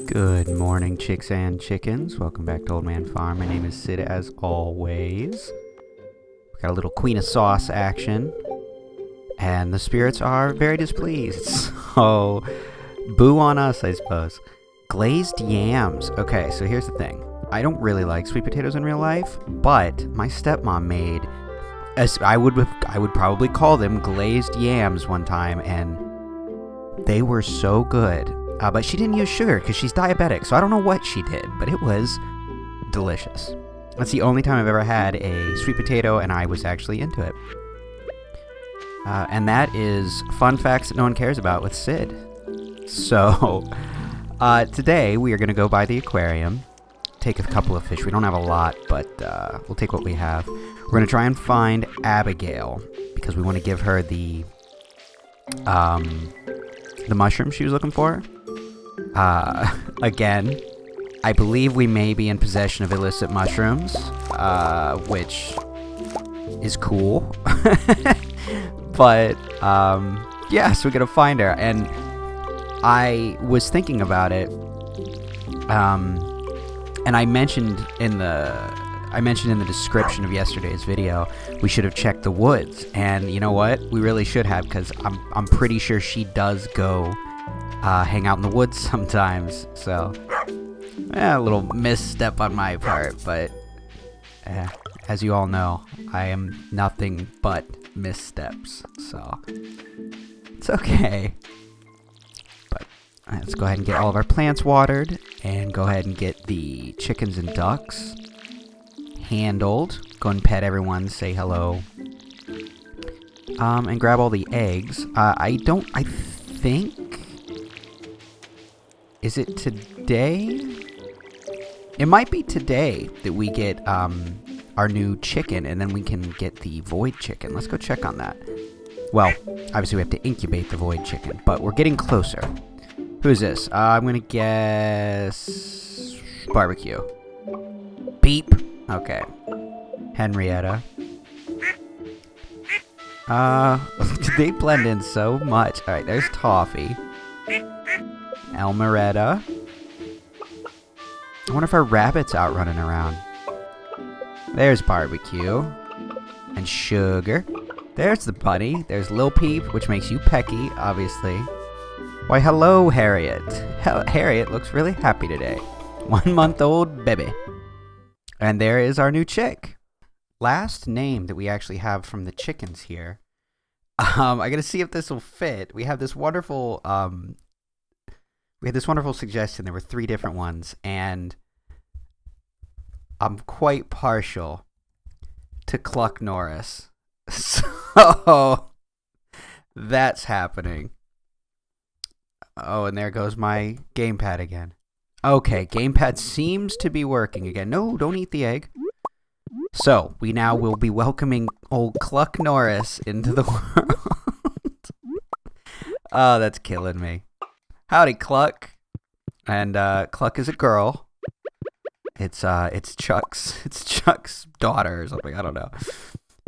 Good morning, chicks and chickens. Welcome back to Old Man Farm. My name is Sid, as always. We got a little Queen of Sauce action, and the spirits are very displeased. So, boo on us, I suppose. Glazed yams. Okay, so here's the thing. I don't really like sweet potatoes in real life, but my stepmom made, I would probably call them glazed yams one time, and they were so good. But she didn't use sugar because she's diabetic, so I don't know what she did, but it was delicious. That's the only time I've ever had a sweet potato, and I was actually into it. And that is fun facts that no one cares about with Sid. So, today we are going to go by the aquarium, take a couple of fish. We don't have a lot, but we'll take what we have. We're going to try and find Abigail, because we want to give her the mushroom she was looking for. Again, I believe we may be in possession of illicit mushrooms, which is cool. But, yeah, so we're gonna find her, and I was thinking about it, and I mentioned in the description of yesterday's video, we should have checked the woods, and you know what? We really should have, because I'm pretty sure she does go hang out in the woods sometimes, so a little misstep on my part, but as you all know, I am nothing but missteps, so it's okay. But let's go ahead and get all of our plants watered, and go ahead and get the chickens and ducks handled. Go and pet everyone, say hello, and grab all the eggs. I think, is it today? It might be today that we get our new chicken, and then we can get the void chicken. Let's go check on that. Well, obviously we have to incubate the void chicken, but we're getting closer. Who is this? I'm gonna guess barbecue. Beep. Okay. Henrietta. They blend in so much. Alright, there's Toffee. Elmeretta. I wonder if our rabbit's out running around. There's Barbecue. And Sugar. There's the bunny. There's Lil Peep, which makes you pecky, obviously. Why, hello, Harriet. Harriet looks really happy today. 1 month old baby. And there is our new chick. Last name that we actually have from the chickens here. I gotta see if this will fit. We have this wonderful suggestion. There were 3 different ones, and I'm quite partial to Cluck Norris. So that's happening. Oh, and there goes my gamepad again. Okay, gamepad seems to be working again. No, don't eat the egg. So, we now will be welcoming old Cluck Norris into the world. Oh, that's killing me. Howdy, Cluck. And Cluck is a girl. It's Chuck's daughter or something. I don't know.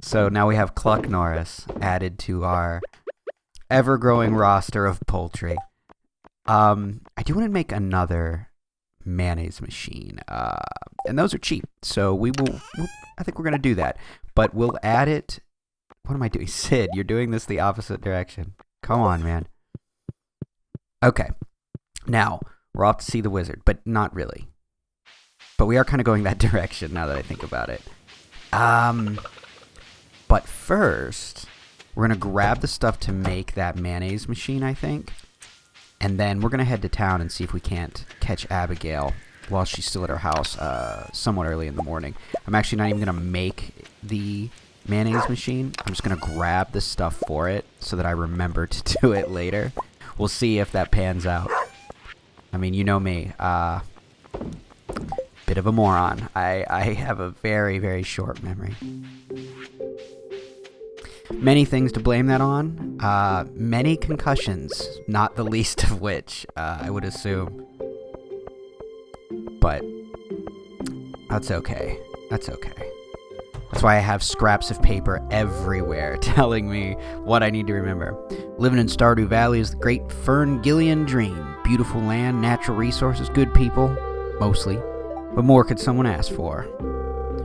So now we have Cluck Norris added to our ever-growing roster of poultry. I do want to make another mayonnaise machine, and those are cheap, so I think we're gonna do that, but we'll add it. What am I doing? Sid, you're doing this the opposite direction. Come on, man. Okay, now we're off to see the wizard, but not really, but we are kind of going that direction now that I think about it. But first we're gonna grab the stuff to make that mayonnaise machine, I think. And then we're going to head to town and see if we can't catch Abigail while she's still at her house somewhat early in the morning. I'm actually not even going to make the mayonnaise machine. I'm just going to grab the stuff for it so that I remember to do it later. We'll see if that pans out. I mean, you know me. Bit of a moron. I have a very, very short memory. Many things to blame that on. Many concussions, not the least of which, I would assume. But that's okay. That's okay. That's why I have scraps of paper everywhere telling me what I need to remember. Living in Stardew Valley is the great Ferngillian dream. Beautiful land, natural resources, good people, mostly. What more could someone ask for?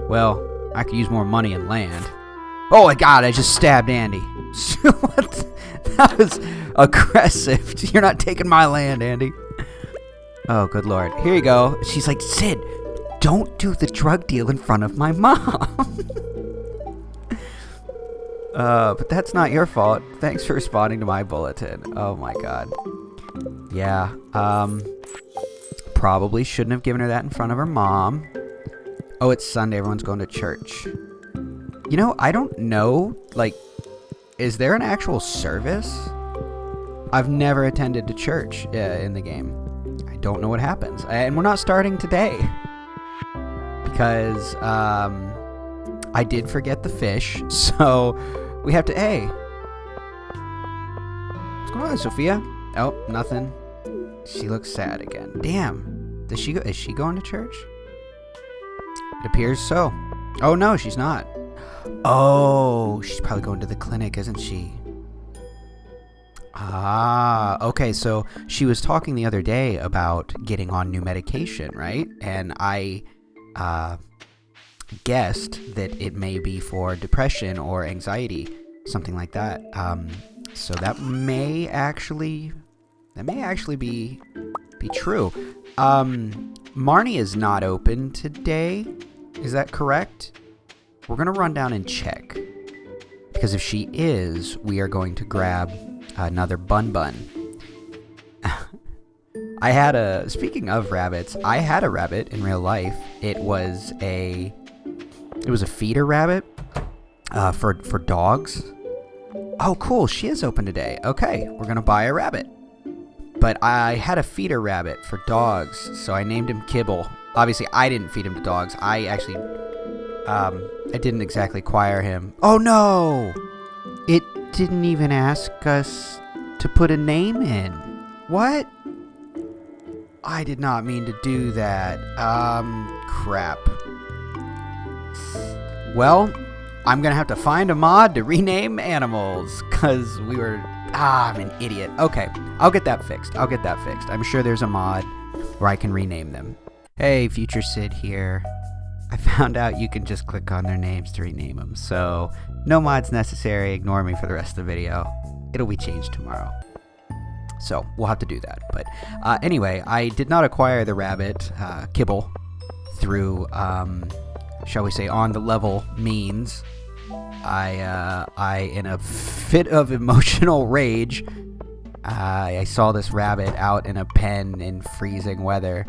Well, I could use more money and land. Oh my god, I just stabbed Andy. What? That was aggressive. You're not taking my land, Andy. Oh, good lord. Here you go. She's like, Sid, don't do the drug deal in front of my mom. But that's not your fault. Thanks for responding to my bulletin. Oh my god. Yeah, probably shouldn't have given her that in front of her mom. Oh, it's Sunday. Everyone's going to church. You know, I don't know, like, is there an actual service? I've never attended to church in the game. I don't know what happens. And we're not starting today. Because, I did forget the fish, so we have to, hey. What's going on, Sophia? Oh, nothing. She looks sad again. Damn. Does she go, is she going to church? It appears so. Oh, no, she's not. Oh, she's probably going to the clinic, isn't she? Ah, okay, so she was talking the other day about getting on new medication, right? And I guessed that it may be for depression or anxiety, something like that. So that may actually be true. Marnie is not open today. Is that correct? We're going to run down and check. Because if she is, we are going to grab another bun. Speaking of rabbits, I had a rabbit in real life. It was a feeder rabbit for dogs. Oh, cool. She is open today. Okay, we're going to buy a rabbit. But I had a feeder rabbit for dogs, so I named him Kibble. Obviously, I didn't feed him to dogs. I actually, I didn't exactly acquire him. Oh, no! It didn't even ask us to put a name in. What? I did not mean to do that. Crap. Well, I'm gonna have to find a mod to rename animals, because we were... I'm an idiot. Okay, I'll get that fixed. I'm sure there's a mod where I can rename them. Hey, Future Sid here. I found out you can just click on their names to rename them, so no mods necessary. Ignore me for the rest of the video. It'll be changed tomorrow. So we'll have to do that. But anyway, I did not acquire the rabbit, Kibble, through, shall we say, on the level means. I in a fit of emotional rage, I saw this rabbit out in a pen in freezing weather,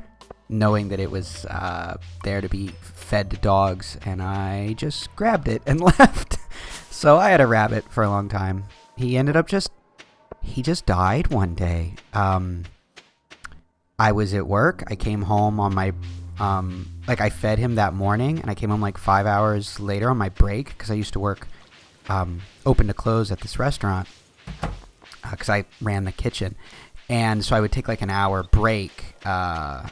knowing that it was there to be fed to dogs, and I just grabbed it and left. So I had a rabbit for a long time. He ended up he just died one day. I was at work. I came home on my I fed him that morning, and I came home like 5 hours later on my break, because I used to work open to close at this restaurant, because I ran the kitchen. And so I would take like an hour break, after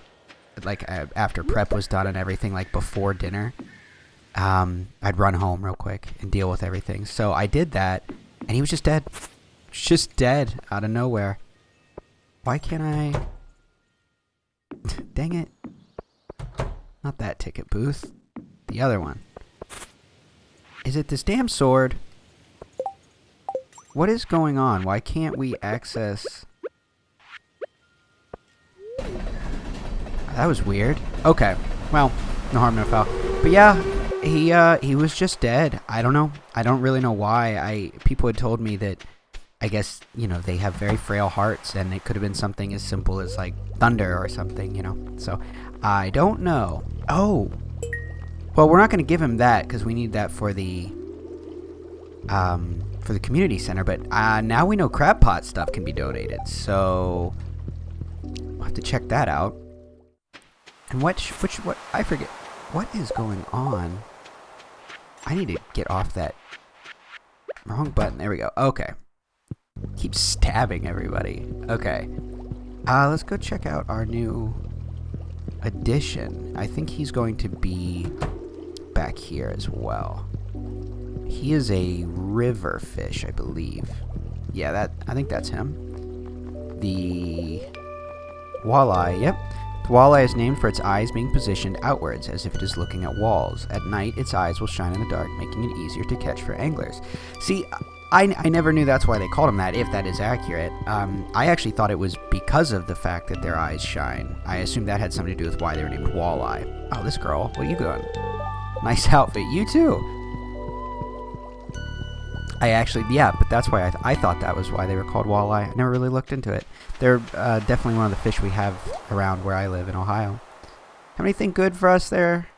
prep was done and everything, like before dinner. I'd run home real quick and deal with everything. So I did that, and he was just dead. Just dead out of nowhere. Why can't I... Dang it. Not that ticket booth. The other one. Is it this damn sword? What is going on? Why can't we access... That was weird. Okay. Well, no harm, no foul. But yeah, he was just dead. I don't know. I don't really know why. People had told me that, I guess, you know, they have very frail hearts, and it could have been something as simple as, like, thunder or something, you know. So, I don't know. Oh. Well, we're not going to give him that, because we need that for the community center. But now we know crab pot stuff can be donated. So, we'll have to check that out. And what, I forget. What is going on? I need to get off that wrong button. There we go. Okay. Keep stabbing everybody. Okay. Let's go check out our new addition. I think he's going to be back here as well. He is a river fish, I believe. Yeah, I think that's him. The walleye, yep. The walleye is named for its eyes being positioned outwards, as if it is looking at walls. At night, its eyes will shine in the dark, making it easier to catch for anglers. See, I never knew that's why they called him that, if that is accurate. I actually thought it was because of the fact that their eyes shine. I assumed that had something to do with why they were named walleye. Oh, this girl, what are you doing? Nice outfit, you too. Yeah, but that's why I thought that was why they were called walleye. I never really looked into it. They're definitely one of the fish we have around where I live in Ohio. Have anything good for us there?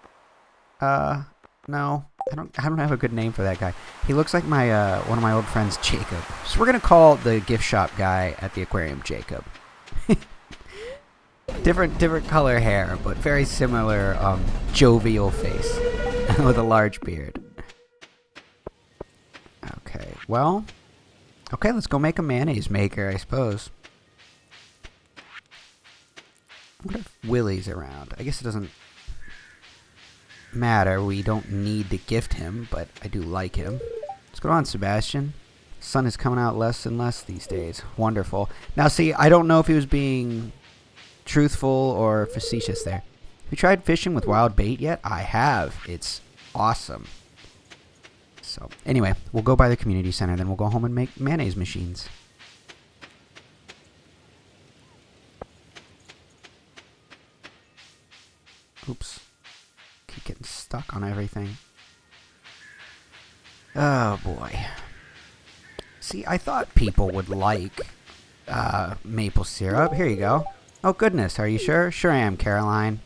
No. I don't have a good name for that guy. He looks like my one of my old friends, Jacob. So we're gonna call the gift shop guy at the aquarium Jacob. different color hair, but very similar jovial face with a large beard. Okay, well, okay, let's go make a mayonnaise maker, I suppose. I wonder if Willie's around. I guess it doesn't matter. We don't need to gift him, but I do like him. What's going on, Sebastian? Sun is coming out less and less these days. Wonderful. Now, see, I don't know if he was being truthful or facetious there. Have you tried fishing with wild bait yet? I have. It's awesome. So, anyway, we'll go by the community center, then we'll go home and make mayonnaise machines. Oops. Keep getting stuck on everything. Oh, boy. See, I thought people would like maple syrup. Here you go. Oh, goodness. Are you sure? Sure I am, Caroline.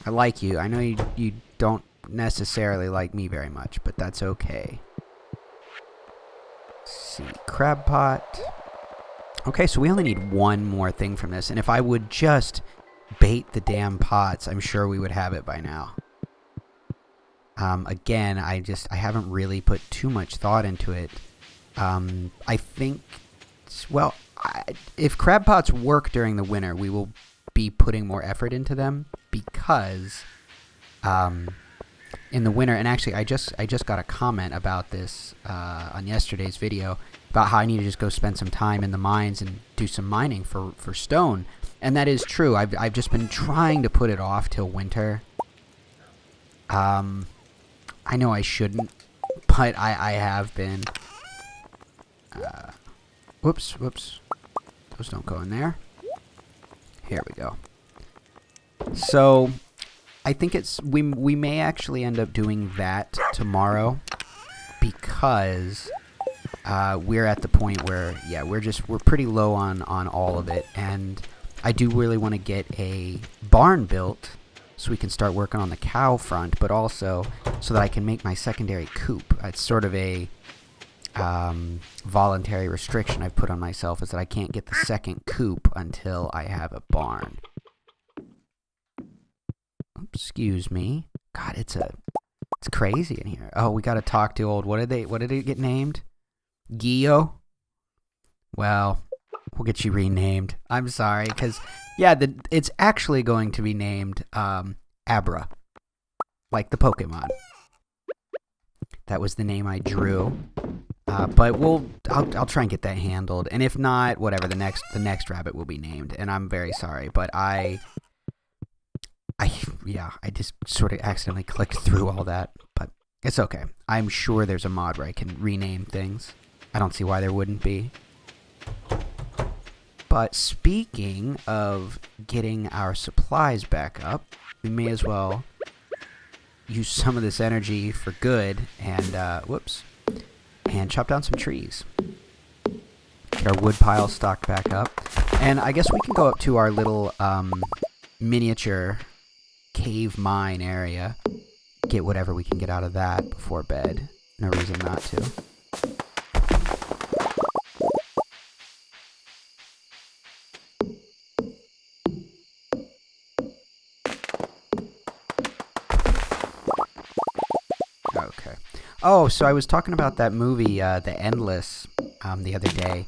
I like you. I know you don't necessarily like me very much, but that's okay. Let's see. Crab pot. Okay, so we only need one more thing from this, and if I would just bait the damn pots, I'm sure we would have it by now. Again, I haven't really put too much thought into it. I think, well, if crab pots work during the winter, we will be putting more effort into them because in the winter, and actually I just got a comment about this on yesterday's video about how I need to just go spend some time in the mines and do some mining for stone. And that is true. I've just been trying to put it off till winter. I know I shouldn't, but I have been. Whoops. Those don't go in there. Here we go. So, I think we may actually end up doing that tomorrow because we're at the point where, yeah, we're pretty low on all of it, and I do really want to get a barn built so we can start working on the cow front, but also so that I can make my secondary coop. It's sort of a voluntary restriction I've put on myself, is that I can't get the second coop until I have a barn. Excuse me. God, it's crazy in here. Oh, we got to talk to old. What did it get named? Gio? Well, we'll get you renamed. I'm sorry, because yeah, it's actually going to be named Abra, like the Pokemon. That was the name I drew. But I'll try and get that handled, and if not, whatever, the next rabbit will be named. And I'm very sorry, but I just sort of accidentally clicked through all that, but it's okay. I'm sure there's a mod where I can rename things. I don't see why there wouldn't be. But speaking of getting our supplies back up, we may as well use some of this energy for good and, and chop down some trees. Get our wood pile stocked back up. And I guess we can go up to our little miniature cave mine area, get whatever we can get out of that before bed. No reason not to. Okay. Oh, so I was talking about that movie, The Endless, the other day,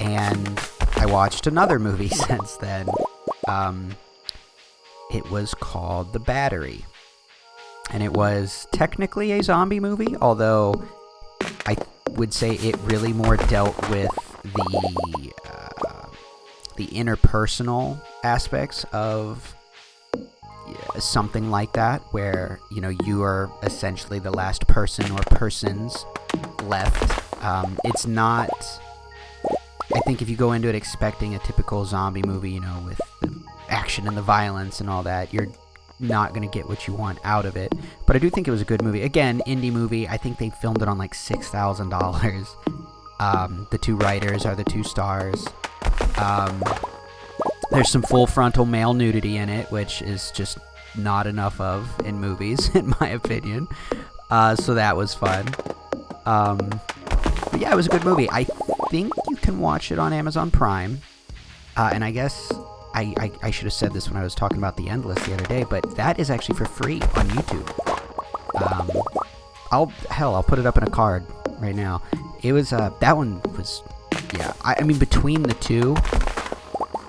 and I watched another movie since then. It was called The Battery. and it was technically a zombie movie, although I would say it really more dealt with the interpersonal aspects of something like that, where, you know, you are essentially the last person or persons left. It's not... I think if you go into it expecting a typical zombie movie, you know, with the action and the violence and all that, you're not going to get what you want out of it. But I do think it was a good movie. Again, indie movie. I think they filmed it on like $6,000. The two writers are the two stars. There's some full frontal male nudity in it, which is just not enough of in movies, in my opinion. So that was fun. But yeah, it was a good movie. I think you can watch it on Amazon Prime. And I guess I should have said this when I was talking about The Endless the other day, but that is actually for free on YouTube. I'll put it up in a card right now. It was, that one was, yeah. I mean, between the two,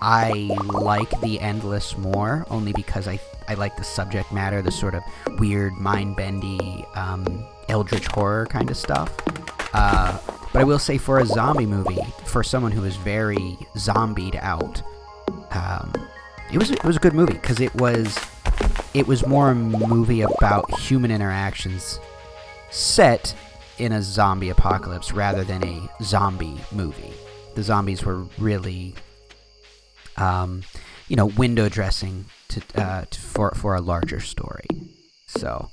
I like The Endless more, only because I like the subject matter, the sort of weird, mind-bendy, eldritch horror kind of stuff. But I will say, for a zombie movie, for someone who is very zombied out, it was a good movie, because it was more a movie about human interactions set in a zombie apocalypse rather than a zombie movie. The zombies were really, window dressing for a larger story. So,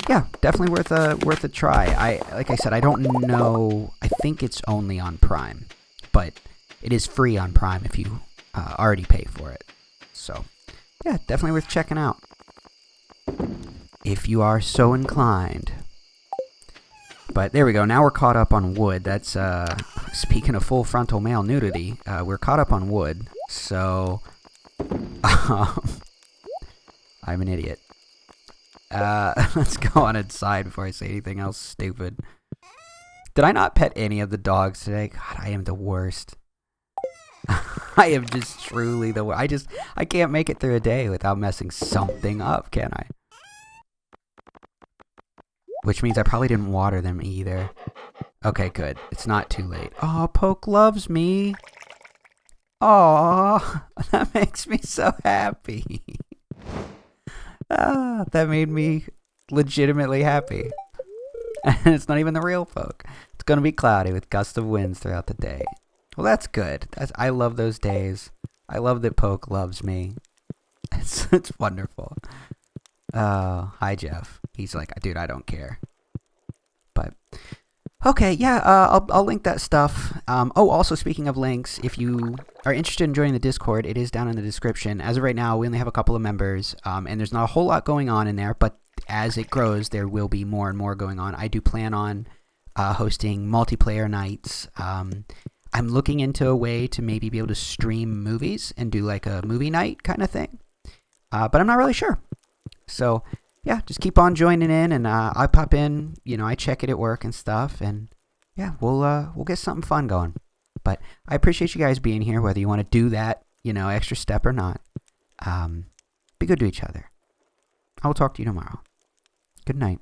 yeah, definitely worth a try. Like I said, I don't know. I think it's only on Prime, but it is free on Prime if you already pay for it. So, yeah, definitely worth checking out if you are so inclined. But there we go. Now we're caught up on wood. That's speaking of full frontal male nudity. We're caught up on wood. So I'm an idiot. Let's go on inside before I say anything else stupid. Did I not pet any of the dogs today? God, I am the worst. I am just truly the worst. I can't make it through a day without messing something up, can I? Which means I probably didn't water them either. Okay, good. It's not too late. Oh, Poke loves me. Aw, that makes me so happy. That made me legitimately happy. And it's not even the real Poke. It's going to be cloudy with gusts of winds throughout the day. Well, that's good. I love those days. I love that Poke loves me. It's wonderful. Hi, Jeff. He's like, dude, I don't care. But, okay, yeah, I'll link that stuff. Also, speaking of links, if you are interested in joining the Discord, it is down in the description. As of right now, we only have a couple of members, and there's not a whole lot going on in there, but as it grows, there will be more and more going on. I do plan on hosting multiplayer nights. I'm looking into a way to maybe be able to stream movies and do like a movie night kind of thing, but I'm not really sure. So, yeah, just keep on joining in, and I pop in, I check it at work and stuff, and yeah, we'll get something fun going. But I appreciate you guys being here, whether you want to do that, extra step or not. Be good to each other. I will talk to you tomorrow. Good night.